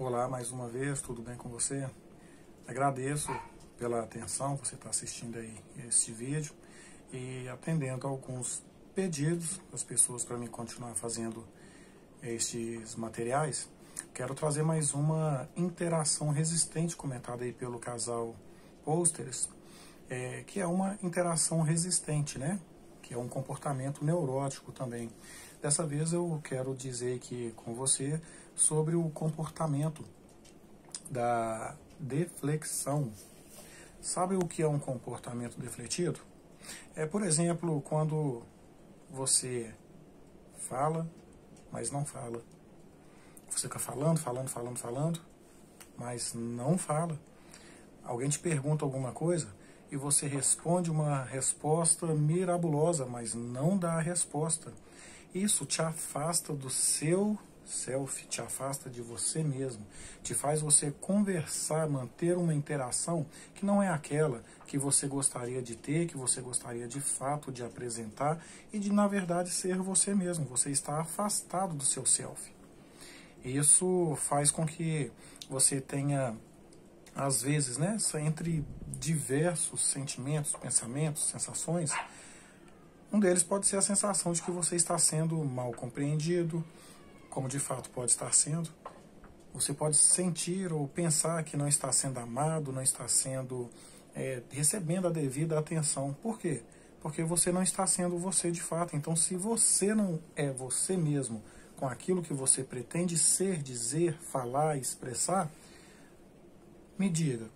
Olá, mais uma vez, tudo bem com você? Agradeço pela atenção, você está assistindo aí este vídeo e atendendo a alguns pedidos das pessoas para mim continuar fazendo estes materiais. Quero trazer mais uma interação resistente comentada aí pelo casal Posters, que é uma interação resistente, né? Que é um comportamento neurótico também. Dessa vez eu quero dizer aqui com você sobre o comportamento da deflexão. Sabe o que é um comportamento defletido? Por exemplo, quando você fala, mas não fala. Você fica falando, mas não fala. Alguém te pergunta alguma coisa e você responde uma resposta mirabulosa, mas não dá a resposta. Isso te afasta do seu self, te afasta de você mesmo, te faz você conversar, manter uma interação que não é aquela que você gostaria de ter, que você gostaria de fato de apresentar e de, na verdade, ser você mesmo. Você está afastado do seu self. Isso faz com que você tenha, às vezes, né, entre diversos sentimentos, pensamentos, sensações, um deles pode ser a sensação de que você está sendo mal compreendido, como de fato pode estar sendo. Você pode sentir ou pensar que não está sendo amado, não está sendo recebendo a devida atenção. Por quê? Porque você não está sendo você de fato. Então, se você não é você mesmo com aquilo que você pretende ser, dizer, falar, expressar, me diga,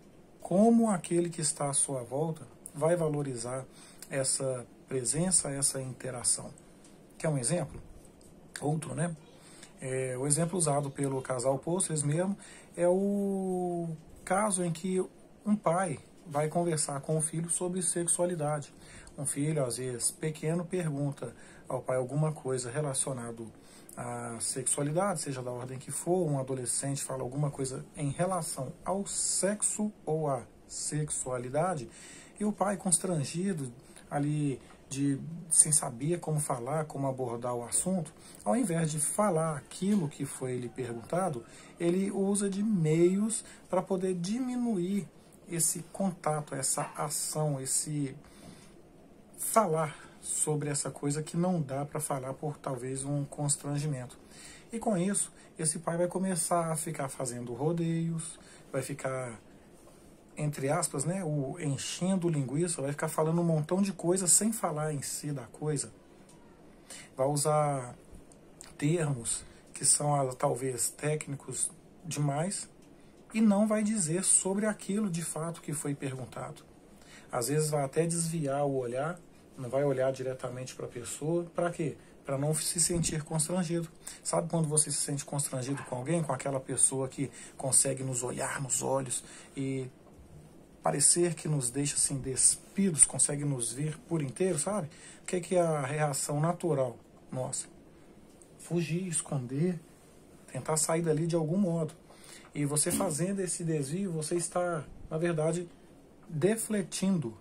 como aquele que está à sua volta vai valorizar essa presença, essa interação? Quer um exemplo? Outro, né? O exemplo usado pelo casal Posters mesmo é o caso em que um pai vai conversar com o filho sobre sexualidade. Um filho, às vezes pequeno, pergunta ao pai alguma coisa relacionada à sexualidade, seja da ordem que for. Um adolescente fala alguma coisa em relação ao sexo ou à sexualidade, e o pai, constrangido ali, sem saber como falar, como abordar o assunto, ao invés de falar aquilo que foi lhe perguntado, ele usa de meios para poder diminuir esse contato, essa ação, esse falar sobre essa coisa que não dá para falar por talvez um constrangimento. E com isso, esse pai vai começar a ficar fazendo rodeios, vai ficar, entre aspas, né, enchendo linguiça, vai ficar falando um montão de coisas sem falar em si da coisa. Vai usar termos que são talvez técnicos demais e não vai dizer sobre aquilo de fato que foi perguntado. Às vezes vai até desviar o olhar, não vai olhar diretamente para a pessoa. Para quê? Para não se sentir constrangido. Sabe quando você se sente constrangido com alguém, com aquela pessoa que consegue nos olhar nos olhos e parecer que nos deixa assim despidos, consegue nos ver por inteiro, sabe? O que é a reação natural nossa? Fugir, esconder, tentar sair dali de algum modo. E você fazendo esse desvio, você está, na verdade, defletindo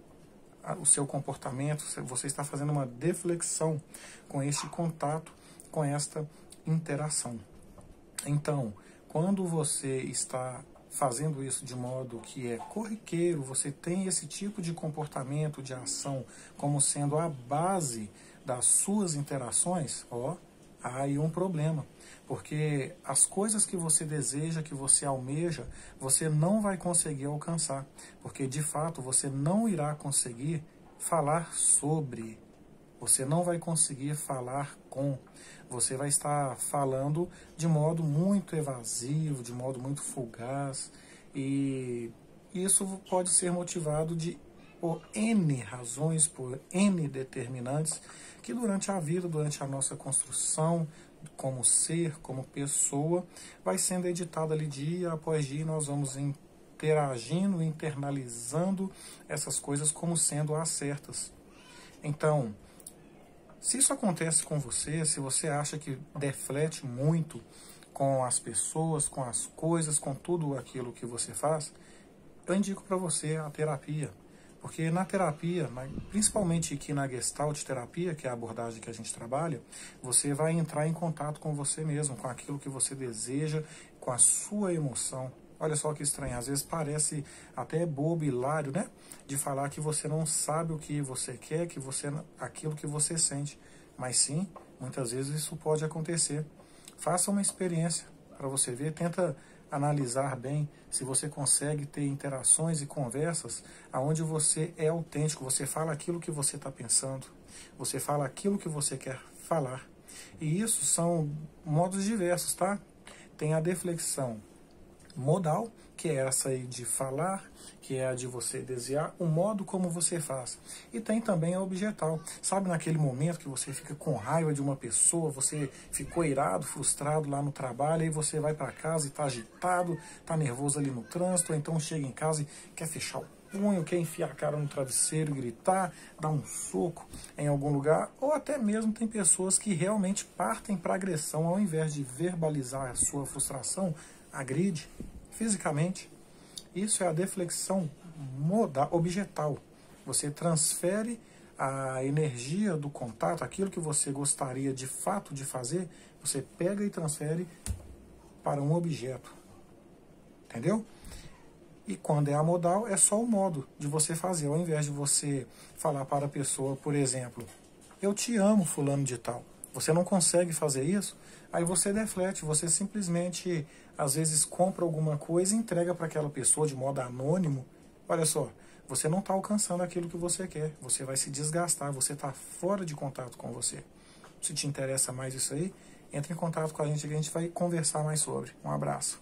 o seu comportamento, você está fazendo uma deflexão com este contato, com esta interação. Então, quando você está fazendo isso de modo que é corriqueiro, você tem esse tipo de comportamento, de ação, como sendo a base das suas interações, há aí um problema. Porque as coisas que você deseja, que você almeja, você não vai conseguir alcançar. Porque, de fato, você não irá conseguir falar sobre. Você não vai conseguir falar com. Você vai estar falando de modo muito evasivo, de modo muito fugaz. E isso pode ser motivado por N razões, por N determinantes, que durante a vida, durante a nossa construção, como ser, como pessoa, vai sendo editada ali dia após dia, e nós vamos interagindo, internalizando essas coisas como sendo as certas. Então, se isso acontece com você, se você acha que deflete muito com as pessoas, com as coisas, com tudo aquilo que você faz, eu indico para você a terapia. Porque na terapia, principalmente aqui na Gestalt terapia, que é a abordagem que a gente trabalha, você vai entrar em contato com você mesmo, com aquilo que você deseja, com a sua emoção. Olha só que estranho, às vezes parece até bobo, hilário, né? De falar que você não sabe o que você quer, que você aquilo que você sente. Mas sim, muitas vezes isso pode acontecer. Faça uma experiência para você ver, tenta analisar bem se você consegue ter interações e conversas aonde você é autêntico, você fala aquilo que você está pensando, você fala aquilo que você quer falar. E isso são modos diversos, tá? Tem a deflexão modal, que é essa aí de falar, que é a de você desejar, o modo como você faz. E tem também a objetal. Sabe naquele momento que você fica com raiva de uma pessoa, você ficou irado, frustrado lá no trabalho, aí você vai para casa e está agitado, está nervoso ali no trânsito, ou então chega em casa e quer fechar o punho, quer enfiar a cara no travesseiro, gritar, dar um soco em algum lugar, ou até mesmo tem pessoas que realmente partem para agressão, ao invés de verbalizar a sua frustração, agride fisicamente. Isso é a deflexão modal, objetal. Você transfere a energia do contato, aquilo que você gostaria de fato de fazer, você pega e transfere para um objeto. Entendeu? E quando é amodal, é só o modo de você fazer. Ao invés de você falar para a pessoa, por exemplo, eu te amo, fulano de tal. Você não consegue fazer isso, aí você deflete, você simplesmente, às vezes, compra alguma coisa e entrega para aquela pessoa de modo anônimo. Olha só, você não está alcançando aquilo que você quer, você vai se desgastar, você está fora de contato com você. Se te interessa mais isso aí, entre em contato com a gente que a gente vai conversar mais sobre. Um abraço.